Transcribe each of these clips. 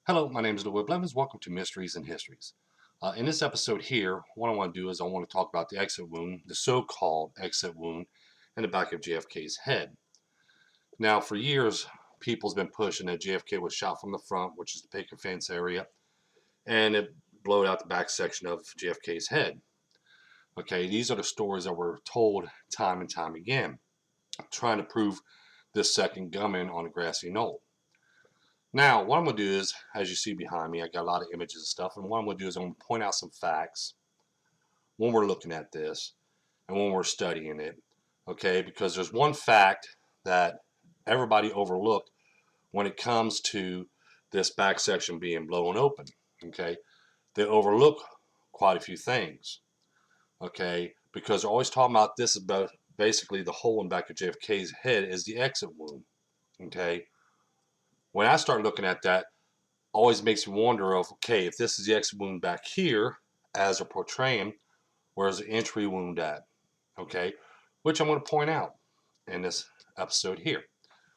Hello, my name is Leroy Blevins. Welcome to Mysteries and Histories. In this episode here, what I want to do is I want to talk about the exit wound, the so-called exit wound in the back of JFK's head. Now, for years, people's been pushing that JFK was shot from the front, which is the picket fence area, and it blowed out the back section of JFK's head. Okay, these are the stories that were told time and time again, trying to prove this second gunman on a grassy knoll. Now, what I'm going to do is, as you see behind me, I got a lot of images and stuff, and what I'm going to do is I'm going to point out some facts when we're looking at this and when we're studying it, okay? Because there's one fact that everybody overlooked when it comes to this back section being blown open, okay? They overlook quite a few things, okay? Because they're always talking about this about basically the hole in the back of JFK's head is the exit wound, okay? When I start looking at that, always makes me wonder of, okay, if this is the exit wound back here, as they're portraying, where's the entry wound at? Okay, which I'm going to point out in this episode here.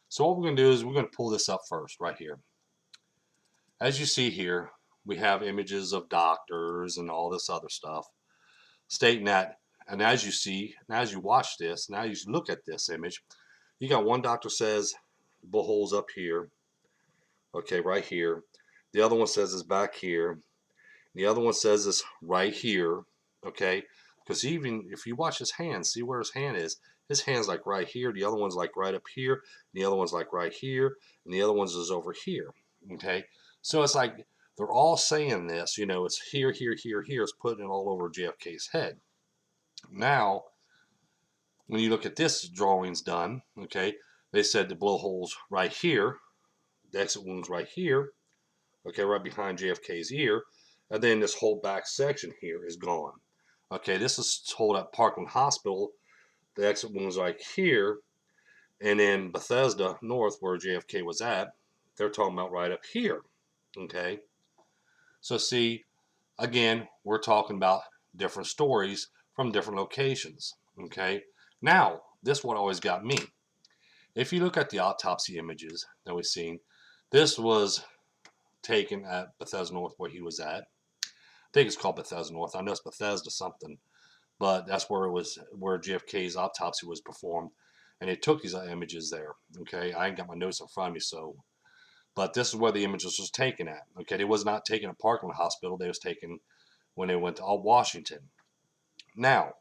So what we're going to do is we're going to pull this up first, right here. As you see here, we have images of doctors and all this other stuff, stating that, and as you see, and as you watch this, now you look at this image, you got one doctor says, bullhole's up here, okay, right here. The other one says it's back here. The other one says it's right here, okay? Because even if you watch his hand, see where his hand is. His hand's like right here. The other one's like right up here. And the other one's like right here. And the other one's is over here, okay? So it's like they're all saying this, you know, it's here, here, here, here. It's putting it all over JFK's head. Now, when you look at this drawings done, okay, they said the blowhole's right here. The exit wound's right here. Okay, right behind JFK's ear, and then this whole back section here is gone. Okay, this is told at Parkland Hospital. The exit wound was like here, and in Bethesda North, where JFK was at, they're talking about right up here. Okay, so see, again, we're talking about different stories from different locations. Okay, now this is what always got me. If you look at the autopsy images that we've seen, this was taken at Bethesda North where he was at. I think it's called Bethesda North. I know it's Bethesda something, but that's where it was, where JFK's autopsy was performed, and it took these images there. Okay, I ain't got my notes in front of me, so, but this is where the images was taken at. Okay, they was not taken at Parkland Hospital. They was taken when they went to Washington. Now,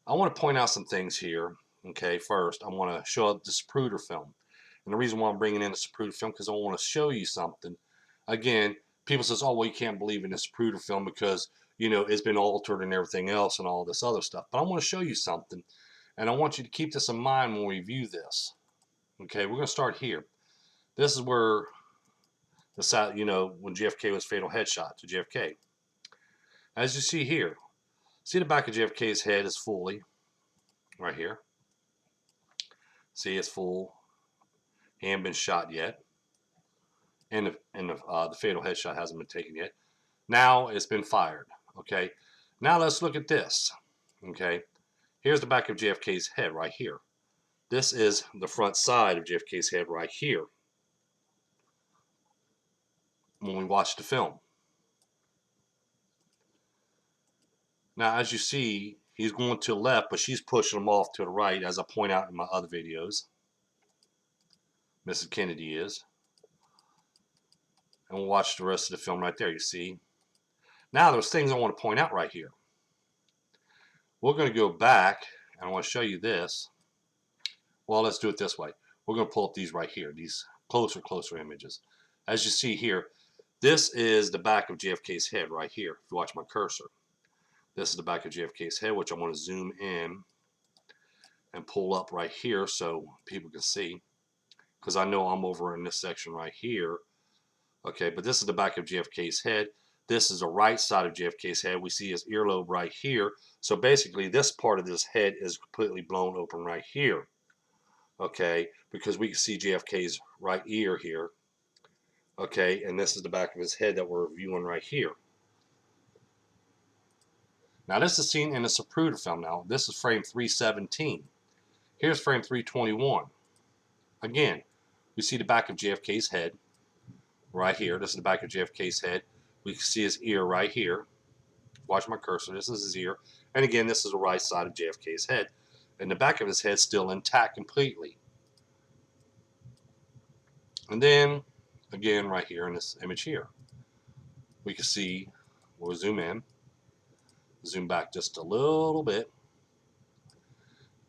I want to point out some things here. Okay, first I want to show up the Zapruder film, and the reason why I'm bringing in the Zapruder film because I want to show you something. Again, people says, oh, well, you can't believe in this Zapruder film because, you know, it's been altered and everything else and all this other stuff. But I want to show you something, and I want you to keep this in mind when we view this. Okay, we're going to start here. This is where the side, you know, when JFK was fatal headshot to JFK. As you see here, see the back of JFK's head is fully right here. See, it's full. He ain't been shot yet. And the fatal headshot hasn't been taken yet. Now it's been fired. Okay. Now let's look at this. Okay. Here's the back of JFK's head right here. This is the front side of JFK's head right here. When we watch the film. Now, as you see, he's going to the left, but she's pushing him off to the right, as I point out in my other videos. Mrs. Kennedy is. And we'll watch the rest of the film right there, you see. Now, there's things I want to point out right here. We're going to go back, and I want to show you this. Well, let's do it this way. We're going to pull up these right here, these closer images. As you see here, this is the back of JFK's head right here, if you watch my cursor. This is the back of JFK's head, which I want to zoom in and pull up right here so people can see. Because I know I'm over in this section right here. Okay, but this is the back of JFK's head. This is the right side of JFK's head. We see his earlobe right here. So basically, this part of this head is completely blown open right here. Okay, because we can see JFK's right ear here. Okay, and this is the back of his head that we're viewing right here. Now this is seen in the Zapruder film. Now this is frame 317. Here's frame 321. Again, we see the back of JFK's head. right here. This is the back of JFK's head. We can see his ear right here. Watch my cursor. This is his ear. And again, this is the right side of JFK's head. And the back of his head still intact completely. And then, again, right here in this image here, we can see, we'll zoom in, zoom back just a little bit.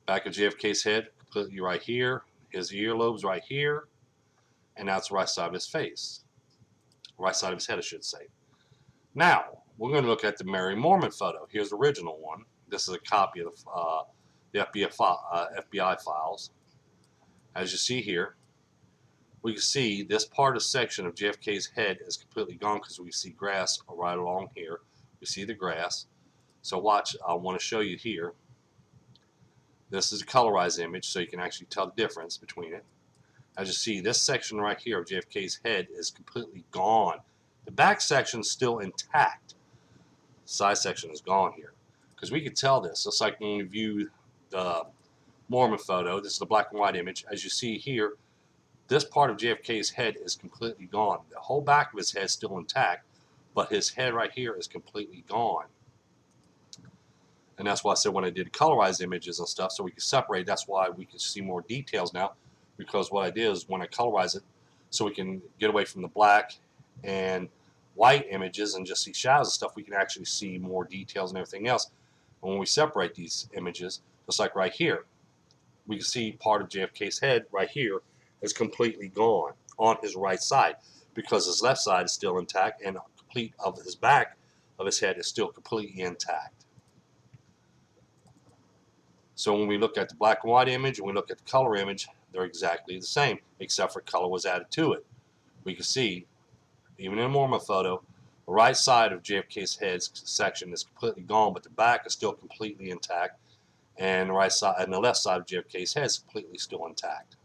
Back of JFK's head, completely right here. His earlobes right here. And that's the right side of his face. Right side of his head, I should say. Now, we're going to look at the Mary Moorman photo. Here's the original one. This is a copy of the FBI files. As you see here, we can see this part of section of JFK's head is completely gone because we see grass right along here. We see the grass. So watch, I want to show you here. This is a colorized image so you can actually tell the difference between it. As you see, this section right here of JFK's head is completely gone. The back section is still intact. The side section is gone here. Because we can tell this. Just like when we view the Moorman photo, this is the black and white image. As you see here, this part of JFK's head is completely gone. The whole back of his head is still intact, but his head right here is completely gone. And that's why I said when I did colorized images and stuff, so we can separate, that's why we can see more details now. Because what I did is when I colorize it, so we can get away from the black and white images and just see shadows and stuff, we can actually see more details and everything else. And when we separate these images, just like right here, we can see part of JFK's head right here is completely gone on his right side because his left side is still intact and complete of his back of his head is still completely intact. So when we look at the black and white image and we look at the color image, they're exactly the same, except for color was added to it. We can see, even in a Moorman photo, the right side of JFK's head section is completely gone, but the back is still completely intact, and the right side and the left side of JFK's head is completely still intact.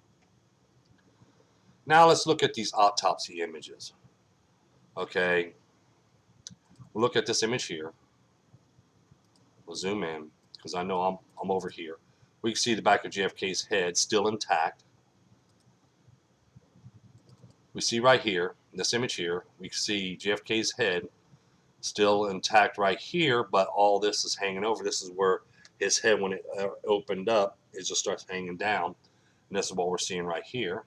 Now let's look at these autopsy images. Okay, we'll look at this image here. We'll zoom in because I know I'm over here. We can see the back of JFK's head still intact. We see right here, in this image here, we can see JFK's head still intact right here, but all this is hanging over. This is where his head, when it opened up, it just starts hanging down. And this is what we're seeing right here.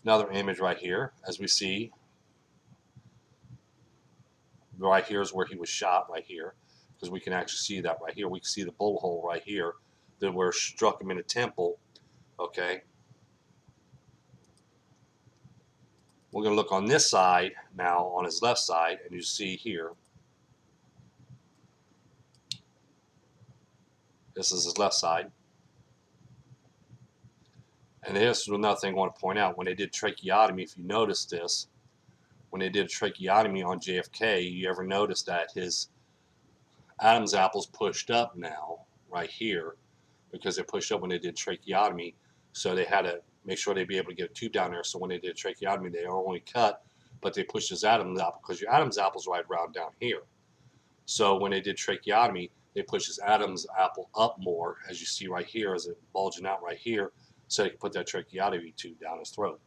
Another image right here, as we see, right here is where he was shot right here, because we can actually see that right here. We can see the bullet hole right here that where struck him in the temple. Okay. We're going to look on this side now, on his left side, and you see here. This is his left side. And here's another thing I want to point out. When they did tracheotomy, if you notice this, when they did tracheotomy on JFK, you ever notice that his Adam's apple's pushed up now, right here, because they pushed up when they did tracheotomy. So they had to make sure they'd be able to get a tube down there. So when they did tracheotomy, they are only cut, but they pushed his Adam's apple because your Adam's apple's right around down here. So when they did tracheotomy, they pushed his Adam's apple up more, as you see right here, as it bulging out right here, so they could put that tracheotomy tube down his throat.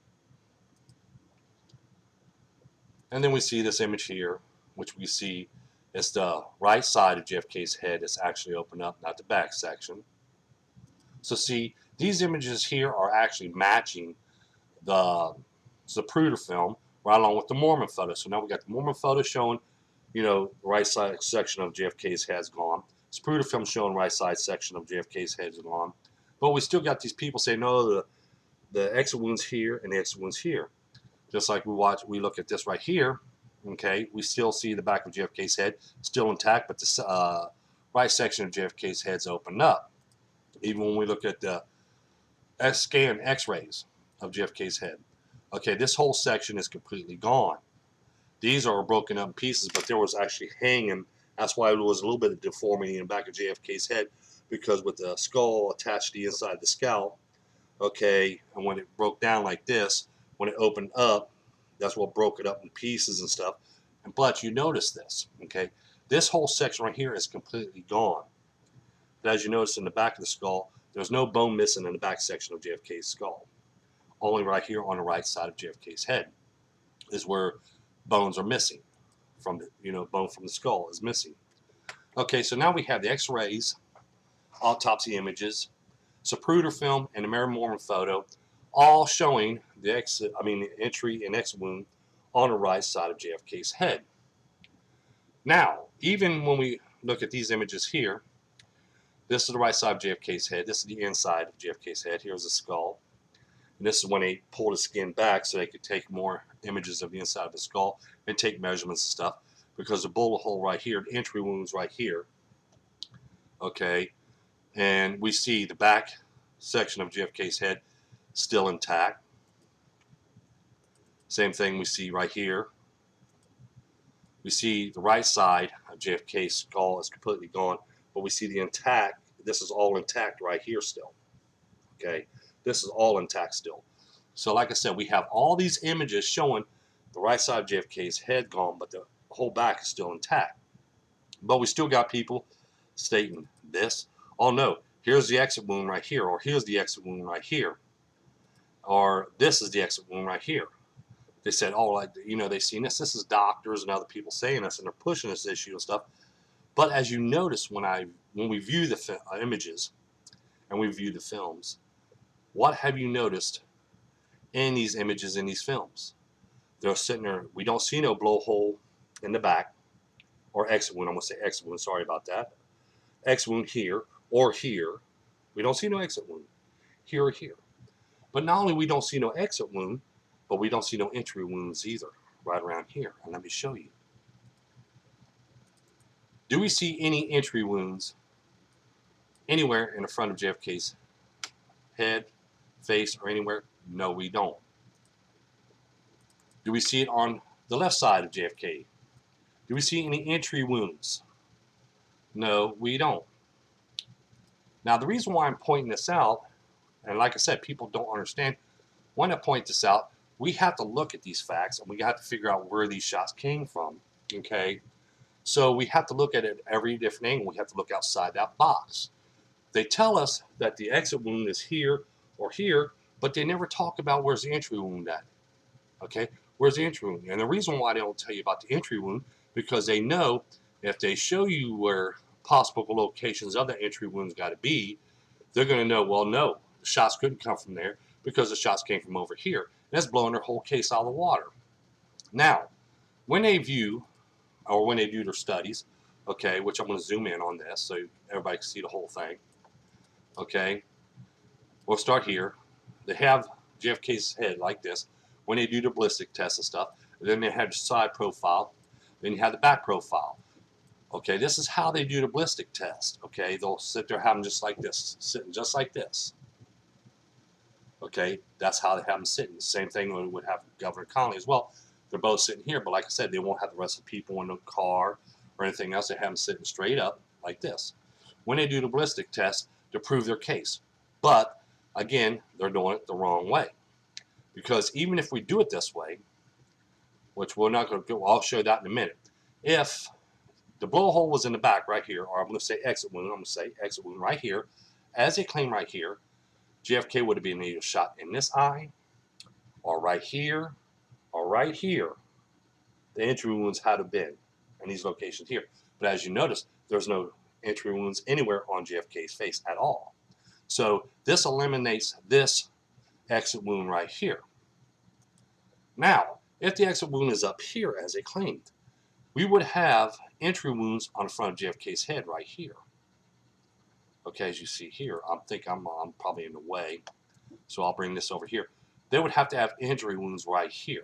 And then we see this image here, which we see is the right side of JFK's head is actually opened up, not the back section. So see, these images here are actually matching the Zapruder film right along with the Moorman photo. So now we got the Moorman photo showing, you know, the right side section of JFK's head's gone. Zapruder film showing right side section of JFK's head's gone. But we still got these people saying, no, the exit wound's here and the exit wound's here. Just like we look at this right here, okay, we still see the back of JFK's head still intact, but the right section of JFK's head's opened up. Even when we look at the scan x-rays of JFK's head, okay, this whole section is completely gone. These are broken up in pieces, but there was actually hanging. That's why there was a little bit of deformity in the back of JFK's head, because with the skull attached to the inside of the scalp, okay, and when it broke down like this, when it opened up, that's what broke it up in pieces and stuff. But you notice this, okay, this whole section right here is completely gone. But as you notice in the back of the skull, there's no bone missing in the back section of JFK's skull. only right here on the right side of JFK's head is where bones are missing from the, bone from the skull is missing. Okay, so now we have the x-rays, autopsy images, Zapruder film, and the Mary Moorman photo, all showing the entry and exit wound on the right side of JFK's head. Now, even when we look at these images here, this is the right side of JFK's head. This is the inside of JFK's head. Here's the skull. And this is when they pulled the skin back so they could take more images of the inside of the skull and take measurements and stuff. Because the bullet hole right here, the entry wound's right here. Okay. And we see the back section of JFK's head still intact. Same thing we see right here. We see the right side of JFK's skull is completely gone, but we see the intact. This is all intact right here still. Okay, this is all intact still. So like I said, we have all these images showing the right side of JFK's head gone, but the whole back is still intact. But we still got people stating this. Oh no, here's the exit wound right here, or here's the exit wound right here, or this is the exit wound right here. They said, oh, like, they've seen this. This is doctors and other people saying this, and they're pushing this issue and stuff. But as you notice, when we view the images and we view the films, what have you noticed in these images, in these films? They're sitting there. We don't see no blowhole in the back or exit wound. I'm going to say exit wound. Sorry about that. Exit wound here or here. We don't see no exit wound here or here. But not only we don't see no exit wound, but we don't see no entry wounds either, right around here. And let me show you. Do we see any entry wounds anywhere in the front of JFK's head, face, or anywhere? No, we don't. Do we see it on the left side of JFK? Do we see any entry wounds? No, we don't. Now, the reason why I'm pointing this out, and like I said, people don't understand, when I point this out, we have to look at these facts and we have to figure out where these shots came from, okay? So we have to look at it every different angle. We have to look outside that box. They tell us that the exit wound is here or here, but they never talk about where's the entry wound at, okay? Where's the entry wound? And the reason why they don't tell you about the entry wound, because they know if they show you where possible locations of the entry wounds got to be, they're going to know, well, no, the shots couldn't come from there because the shots came from over here. That's blowing their whole case out of the water. Now, when they view, or when they do their studies, okay, which I'm going to zoom in on this so everybody can see the whole thing, okay, we'll start here. They have JFK's head like this when they do the ballistic test and stuff. And then they have the side profile. Then you have the back profile. Okay, this is how they do the ballistic test. Okay, they'll sit there, have them just like this, sitting just like this. Okay, that's how they have them sitting. Same thing we would have Governor Connolly as well. They're both sitting here, but like I said, they won't have the rest of the people in the car or anything else. They have them sitting straight up like this when they do the ballistic test to prove their case. But again, they're doing it the wrong way, because even if we do it this way, which we're not going to do, I'll show that in a minute. If the blowhole was in the back right here, or I'm going to say exit wound, I'm going to say exit wound right here, as they claim right here, JFK would have been either shot in this eye, or right here, or right here. The entry wounds had have been in these locations here. But as you notice, there's no entry wounds anywhere on JFK's face at all. So this eliminates this exit wound right here. Now, if the exit wound is up here, as they claimed, we would have entry wounds on the front of JFK's head right here. Okay, as you see here, I think I'm probably in the way, so I'll bring this over here. They would have to have entry wounds right here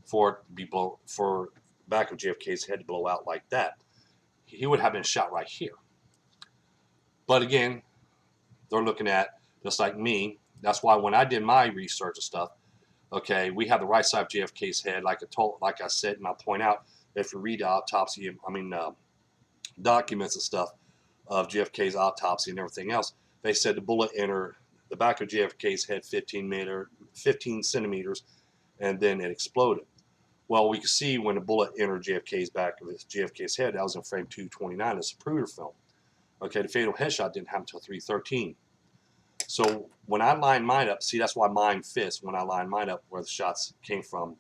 for it to be for back of JFK's head to blow out like that. He would have been shot right here. But again, they're looking at, just like me, that's why when I did my research and stuff, okay, we have the right side of JFK's head, like I said, and I'll point out, if you read the autopsy, documents and stuff of JFK's autopsy and everything else, they said the bullet entered the back of JFK's head 15 centimeters, and then it exploded. Well, we can see when the bullet entered JFK's back of JFK's head, that was in frame 229 of the Zapruder film. Okay, the fatal headshot didn't happen until 3:13. So when I line mine up, see, that's why mine fits when I line mine up where the shots came from,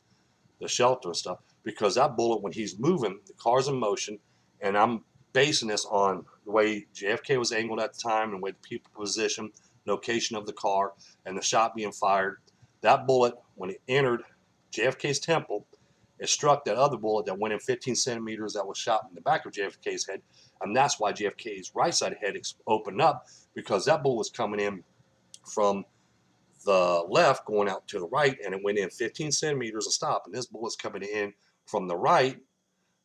the shelter and stuff, because that bullet, when he's moving, the car's in motion, and I'm basing this on the way JFK was angled at the time and the way the people positioned, location of the car, and the shot being fired. That bullet, when it entered JFK's temple, it struck that other bullet that went in 15 centimeters that was shot in the back of JFK's head, and that's why JFK's right side head opened up, because that bullet was coming in from the left going out to the right, and it went in 15 centimeters of stop, and this bullet's coming in from the right,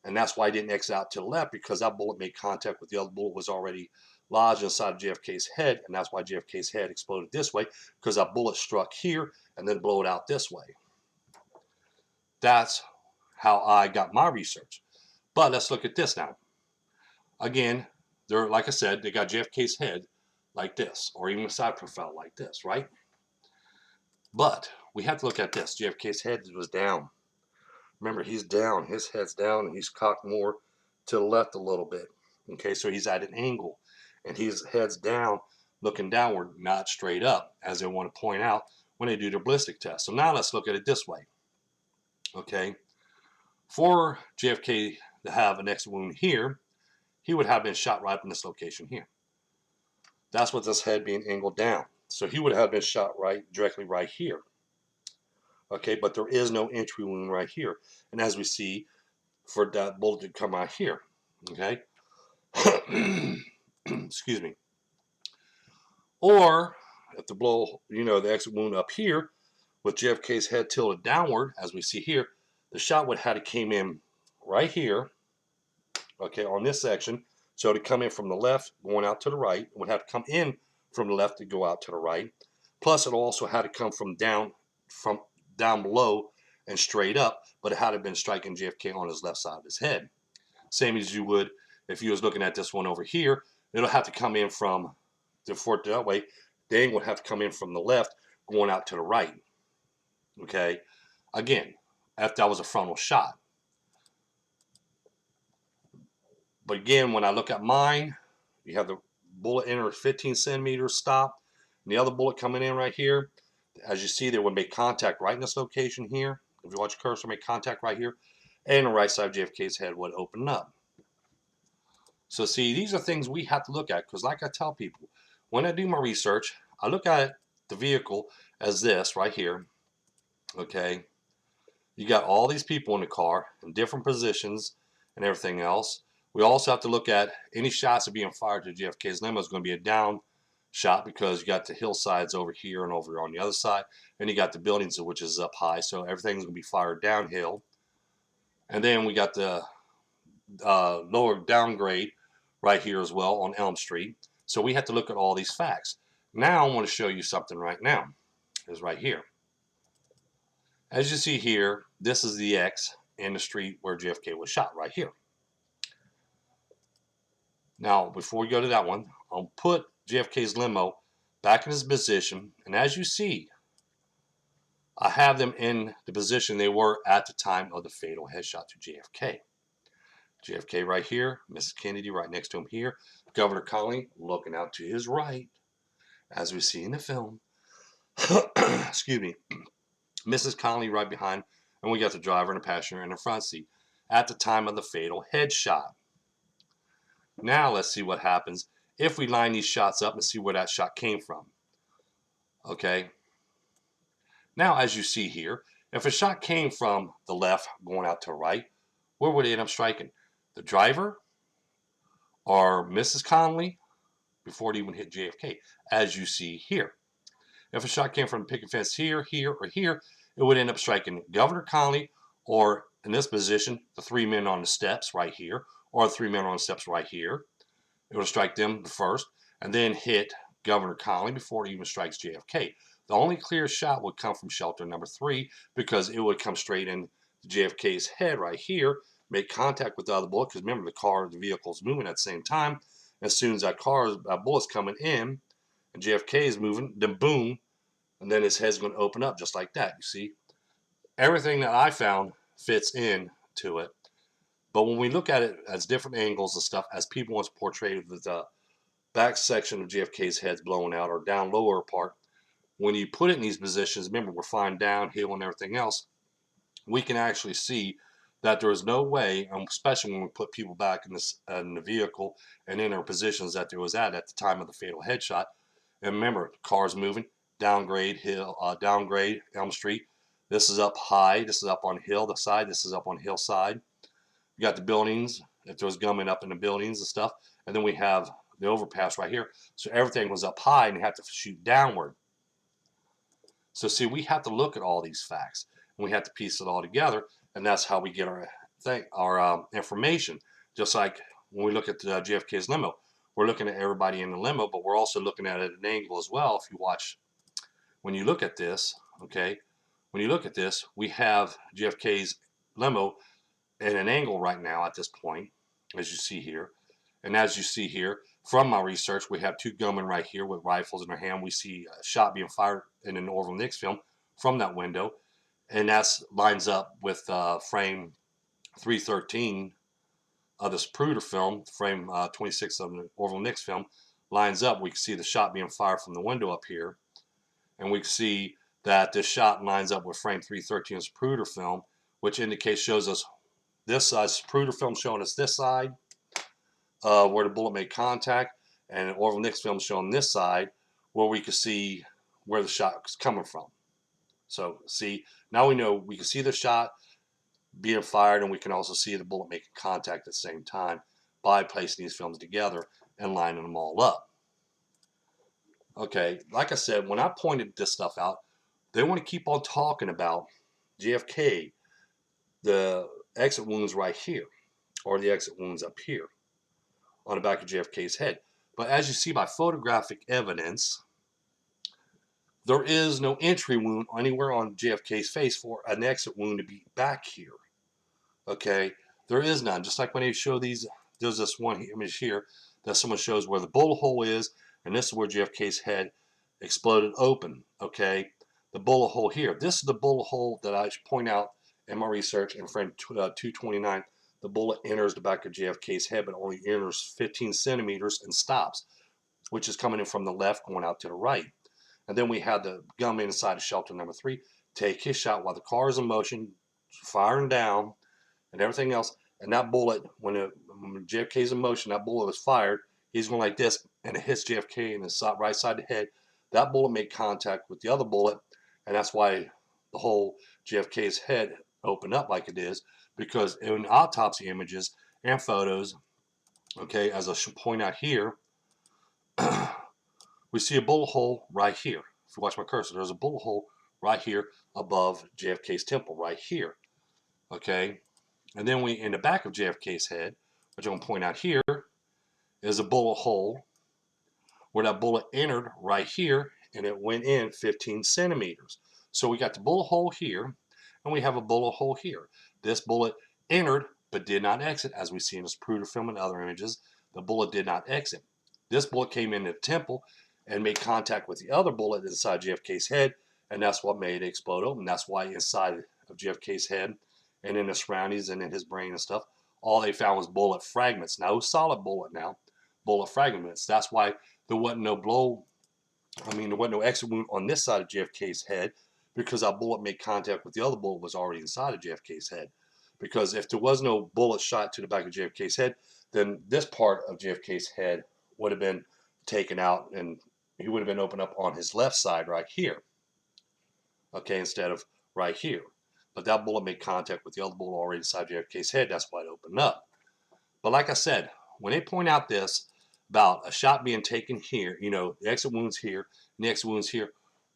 and that's why I didn't exit out to the left, because that bullet made contact with the other bullet, was already lodged inside of JFK's head, and that's why JFK's head exploded this way, because that bullet struck here and then blew it out this way. That's how I got my research. But let's look at this now. Again, they're, like I said, they got JFK's head like this, or even a side profile like this, right? But we have to look at this. JFK's head was down. Remember, he's down. His head's down, and he's cocked more to the left a little bit. Okay, so he's at an angle, and his head's down, looking downward, not straight up, as they want to point out when they do their ballistic test. So now let's look at it this way. Okay, for JFK to have an exit wound here, he would have been shot right in this location here. That's with his head being angled down. So he would have been shot directly right here. Okay, but there is no entry wound right here. And as we see, for that bullet to come out here, okay? Excuse me. Or if the blow, the exit wound up here, with JFK's head tilted downward, as we see here, the shot would have came in right here, okay, on this section. So to come in from the left, going out to the right, it would have to come in from the left to go out to the right. Plus, it also had to come from down below and straight up, but it had to been striking JFK on his left side of his head. Same as you would if you was looking at this one over here. It'll have to come in from that way. The angle would have to come in from the left, going out to the right. Okay, again, if that was a frontal shot. But again, when I look at mine, you have the bullet enter 15 centimeters stop, and the other bullet coming in right here. As you see, they would make contact right in this location here. If you watch the cursor, make contact right here, and the right side of JFK's head would open up. So see, these are things we have to look at, because like I tell people, when I do my research, I look at the vehicle as this right here. Okay, you got all these people in the car in different positions and everything else. We also have to look at any shots that are being fired to JFK's limo is going to be a down shot, because you got the hillsides over here and over on the other side, and you got the buildings which is up high, so everything's going to be fired downhill. And then we got the lower downgrade right here as well on Elm Street. So we have to look at all these facts. Now I want to show you something right now. Is right here. As you see here, this is the X in the street where JFK was shot right here. Now, before we go to that one, I'll put JFK's limo back in his position, and as you see, I have them in the position they were at the time of the fatal headshot to JFK. JFK right here, Mrs. Kennedy right next to him here, Governor Connally looking out to his right, as we see in the film. Excuse me. Mrs. Connally right behind, and we got the driver and the passenger in the front seat at the time of the fatal headshot. Now let's see what happens if we line these shots up and see where that shot came from. Okay. Now, as you see here, if a shot came from the left going out to the right, where would it end up striking? The driver or Mrs. Connally before it even hit JFK, as you see here. If a shot came from the picket fence here, here, or here, it would end up striking Governor Connally, or in this position, the three men on the steps right here, or the three men on the steps right here. It would strike them first, and then hit Governor Connally before it even strikes JFK. The only clear shot would come from shelter number 3, because it would come straight in JFK's head right here, make contact with the other bullet, because remember, the vehicle's moving at the same time. As soon as that bullet's coming in, and JFK is moving, then boom, and then his head's going to open up just like that. You see, everything that I found fits into it. But when we look at it as different angles and stuff, as people want to portray the back section of JFK's head's blown out, or down lower part. When you put it in these positions, remember we're flying downhill and everything else, we can actually see that there is no way, especially when we put people back in the vehicle and in their positions that they was at the time of the fatal headshot. And remember, cars moving, downgrade Elm Street. This is up high. This is up on hill the side. This is up on hillside. You got the buildings. If there was gunmen up in the buildings and stuff, and then we have the overpass right here. So everything was up high, and you have to shoot downward. So see, we have to look at all these facts, and we have to piece it all together, and that's how we get our information. Just like when we look at JFK's limo, we're looking at everybody in the limo, but we're also looking at it at an angle as well. If you watch, when you look at this, okay, when you look at this, we have JFK's limo at an angle right now at this point, as you see here. And as you see here, from my research, we have two gunmen right here with rifles in their hand. We see a shot being fired in an Orville Nix film from that window. And that lines up with frame 313 of the Zapruder film, frame 26 of the Orville Nix film, lines up. We can see the shot being fired from the window up here. And we can see that this shot lines up with frame 313 of the Zapruder film, which shows us this Zapruder film showing us this side, where the bullet made contact, and an Orville Nix film showing this side, where we can see where the shot was coming from. So see, now we know we can see the shot being fired, and we can also see the bullet making contact at the same time by placing these films together and lining them all up. Okay, like I said, when I pointed this stuff out, they want to keep on talking about JFK, the exit wounds right here, or the exit wounds up here on the back of JFK's head. But as you see by photographic evidence, there is no entry wound anywhere on JFK's face for an exit wound to be back here. Okay, there is none. Just like when they show these, there's this one image here that someone shows where the bullet hole is, and this is where JFK's head exploded open. Okay, the bullet hole here. This is the bullet hole that I point out in my research in frame 229. The bullet enters the back of JFK's head, but only enters 15 centimeters and stops, which is coming in from the left, going out to the right. And then we had the gunman inside of shelter number 3 take his shot while the car is in motion, firing down, and everything else. And that bullet, when JFK's in motion, that bullet was fired. He's going like this, and it hits JFK in the right side of the head. That bullet made contact with the other bullet, and that's why the whole JFK's head opened up like it is, because in autopsy images and photos, okay, as I should point out here, we see a bullet hole right here. If you watch my cursor, there's a bullet hole right here above JFK's temple, right here. Okay, and then in the back of JFK's head, which I'm going to point out here, is a bullet hole where that bullet entered right here, and it went in 15 centimeters. So we got the bullet hole here, and we have a bullet hole here. This bullet entered but did not exit, as we see in this Zapruder film and other images. The bullet did not exit. This bullet came into the temple and made contact with the other bullet inside JFK's head, and that's what made it explode open. That's why inside of JFK's head and in the surroundings and in his brain and stuff, all they found was bullet fragments. No solid bullet now, bullet fragments. That's why there wasn't no there wasn't no exit wound on this side of JFK's head, because that bullet made contact with the other bullet was already inside of JFK's head. Because if there was no bullet shot to the back of JFK's head, then this part of JFK's head would have been taken out, and he would have been opened up on his left side right here, okay, instead of right here. But that bullet made contact with the other bullet already inside JFK's head. That's why it opened up. But like I said, when they point out this about a shot being taken here, the exit wounds here, and the exit wounds here,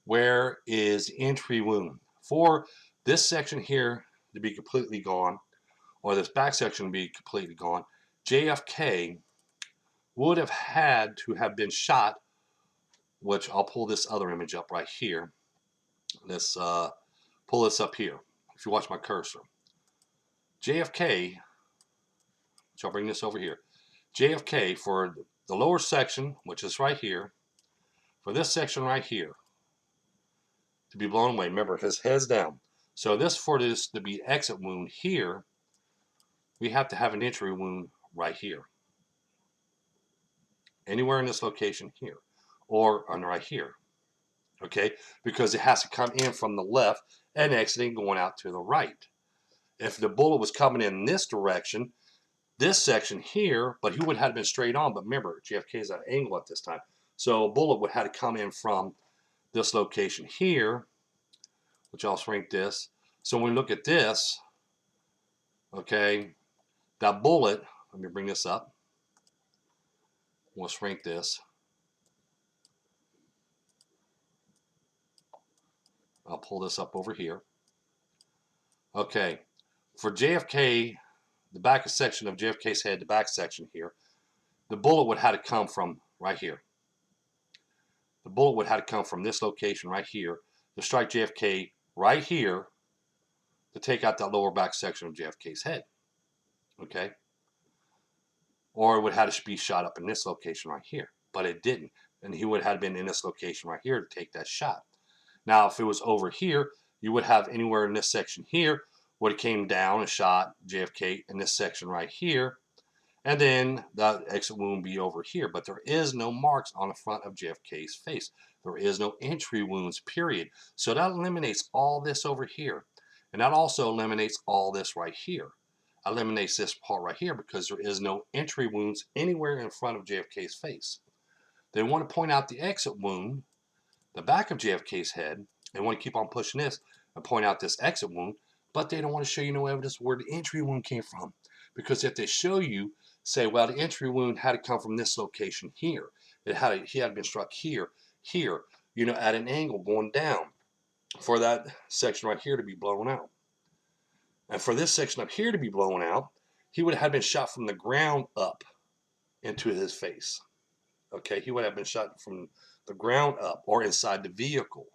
where is the entry wound? For this section here to be completely gone, or this back section to be completely gone, JFK would have had to have been shot, which I'll pull this other image up right here. Let's pull this up here. If you watch my cursor, JFK, which I'll bring this over here, JFK for the lower section, which is right here, for this section right here to be blown away. Remember, his head's down. So for this to be exit wound here, we have to have an entry wound right here. anywhere in this location here, or on right here, okay? Because it has to come in from the left and exiting going out to the right. If the bullet was coming in this direction, this section here, but he would have been straight on. But remember, JFK is at an angle at this time. So a bullet would have to come in from this location here, which I'll shrink this. So when we look at this, okay, that bullet, let me bring this up. We'll shrink this. I'll pull this up over here. Okay, for JFK, the back section of JFK's head, the back section here, the bullet would have to come from right here. The bullet would have to come from this location right here to strike JFK right here to take out that lower back section of JFK's head. Okay? Or it would have to be shot up in this location right here. But it didn't. And he would have been in this location right here to take that shot. Now, if it was over here, you would have anywhere in this section here would have came down and shot JFK in this section right here. And then the exit wound would be over here. But there is no marks on the front of JFK's face. There is no entry wounds, period. So that eliminates all this over here. And that also eliminates all this right here. Eliminates this part right here because there is no entry wounds anywhere in front of JFK's face. They want to point out the exit wound, the back of JFK's head. They want to keep on pushing this and point out this exit wound, but they don't want to show you no evidence where the entry wound came from. Because if they show you, say, well, the entry wound had to come from this location here. He had been struck here, here, you know, at an angle going down for that section right here to be blown out. And for this section up here to be blown out, he would have been shot from the ground up into his face. Okay, he would have been shot from the ground up or inside the vehicle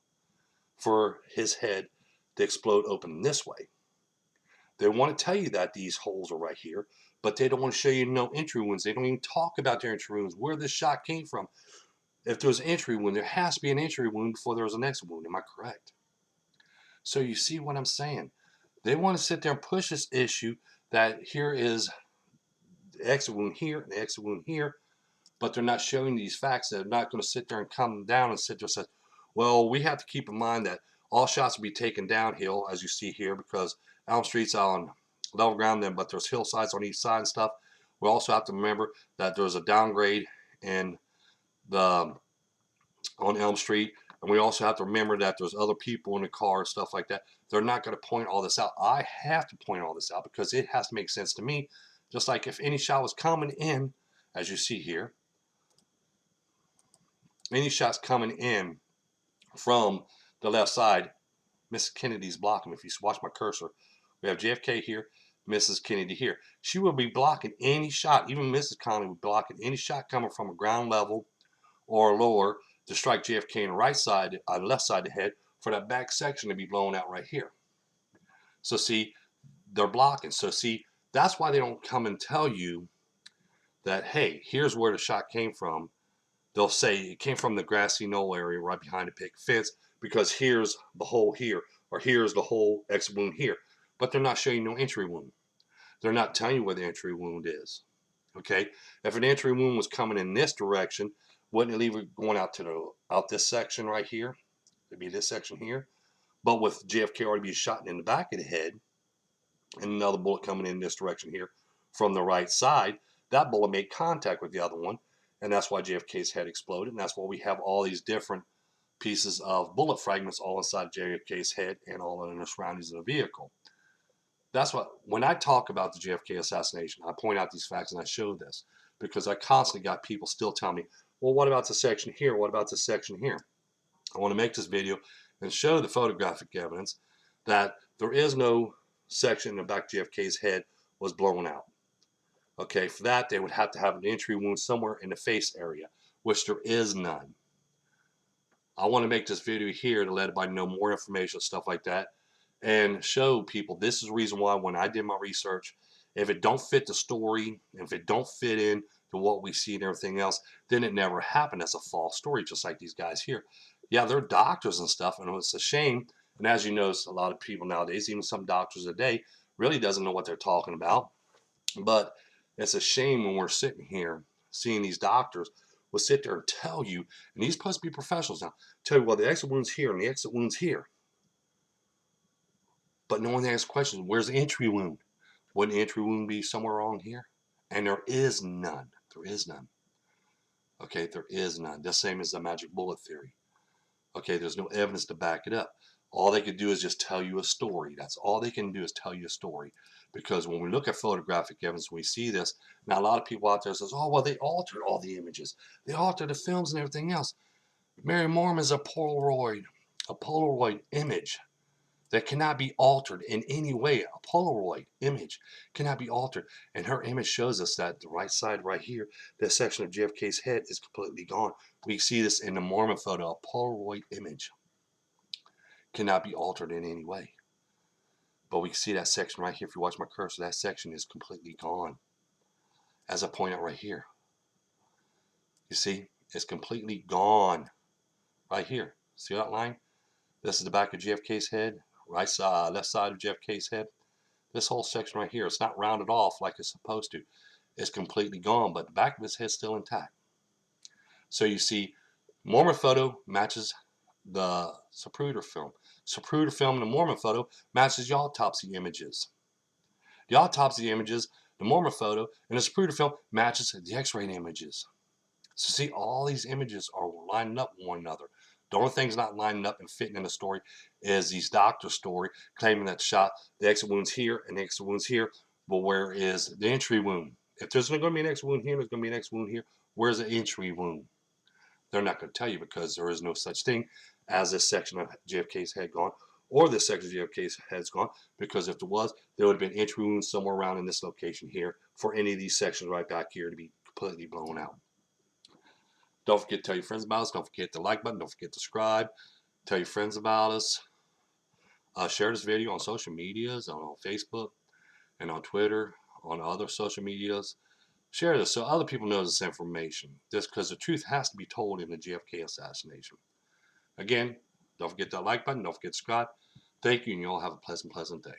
for his head to explode open this way. They want to tell you that these holes are right here, but they don't want to show you no entry wounds. They don't even talk about their entry wounds, where this shot came from. If there was an entry wound, there has to be an entry wound before there was an exit wound. Am I correct? So you see what I'm saying? They want to sit there and push this issue that here is the exit wound here and the exit wound here, but they're not showing these facts. They're not going to sit there and come down and sit there and say, well, we have to keep in mind that all shots will be taken downhill, as you see here, because Elm Street's on level ground then, but there's hillsides on each side and stuff. We also have to remember that there's a downgrade in the on Elm Street, and we also have to remember that there's other people in the car and stuff like that. They're not going to point all this out. I have to point all this out because it has to make sense to me. Just like if any shot was coming in, as you see here, any shots coming in from the left side, Mrs. Kennedy's blocking. If you watch my cursor, we have JFK here, Mrs. Kennedy here. She will be blocking any shot. Even Mrs. Connolly will be blocking any shot coming from a ground level or lower to strike JFK on the right side, on the left side of the head, for that back section to be blown out right here. So see, they're blocking. So see, that's why they don't come and tell you that, hey, here's where the shot came from. They'll say it came from the grassy knoll area right behind the picket fence because here's the hole here, or here's the hole exit wound here. But they're not showing no entry wound. They're not telling you where the entry wound is. Okay? If an entry wound was coming in this direction, wouldn't it leave it going out to out this section right here? It'd be this section here. But with JFK already being shot in the back of the head, and another bullet coming in this direction here from the right side, that bullet made contact with the other one, and that's why JFK's head exploded, and that's why we have all these different pieces of bullet fragments all inside JFK's head and all in the surroundings of the vehicle. That's what, when I talk about the JFK assassination, I point out these facts and I show this because I constantly got people still telling me, well, what about the section here? What about this section here? I want to make this video and show the photographic evidence that there is no section in the back of JFK's head was blown out. Okay, for that, they would have to have an entry wound somewhere in the face area, which there is none. I want to make this video here to let everybody know more information, stuff like that, and show people this is the reason why when I did my research, if it don't fit the story, if it don't fit in to what we see and everything else, then it never happened. That's a false story, just like these guys here. Yeah, they're doctors and stuff, and it's a shame. And as you notice, a lot of people nowadays, even some doctors today, really doesn't know what they're talking about. But it's a shame when we're sitting here seeing these doctors will sit there and tell you, and these supposed to be professionals now, tell you, well, the exit wound's here and the exit wound's here. But no one asks questions. Where's the entry wound? Wouldn't the entry wound be somewhere along here? And there is none. There is none. Okay, there is none. The same as the magic bullet theory. Okay, there's no evidence to back it up. All they could do is just tell you a story. That's all they can do is tell you a story. Because when we look at photographic evidence, we see this. Now, a lot of people out there says, oh, well, they altered all the images. They altered the films and everything else. Mary Moorman is a Polaroid image that cannot be altered in any way. A Polaroid image cannot be altered. And her image shows us that the right side right here, this section of JFK's head is completely gone. We see this in the Moorman photo. A Polaroid image cannot be altered in any way. But we see that section right here. If you watch my cursor, that section is completely gone. As I point out right here. You see, it's completely gone. Right here. See that line? This is the back of JFK's head. Right side, left side of JFK's head. This whole section right here, it's not rounded off like it's supposed to. It's completely gone, but the back of his head's still intact. So you see, Moorman photo matches the Zapruder film. Zapruder film and the Moorman photo matches the autopsy images. The autopsy images, the Moorman photo, and the Zapruder film matches the X-ray images. So see, all these images are lining up with one another. The only thing's not lining up and fitting in the story is these doctor's story claiming that the exit wound's here and the exit wound's here, but where is the entry wound? If there's going to be an exit wound here, there's going to be an exit wound here. Where's the entry wound? They're not going to tell you because there is no such thing as this section of JFK's head gone or this section of JFK's head's gone, because if there was, there would have been entry wounds somewhere around in this location here for any of these sections right back here to be completely blown out. Don't forget to tell your friends about us. Don't forget the like button. Don't forget to subscribe. Tell your friends about us. Share this video on social medias, on Facebook and on Twitter, on other social medias. Share this so other people know this information. Just because the truth has to be told in the JFK assassination. Again, don't forget that like button. Don't forget to subscribe. Thank you, and you all have a pleasant day.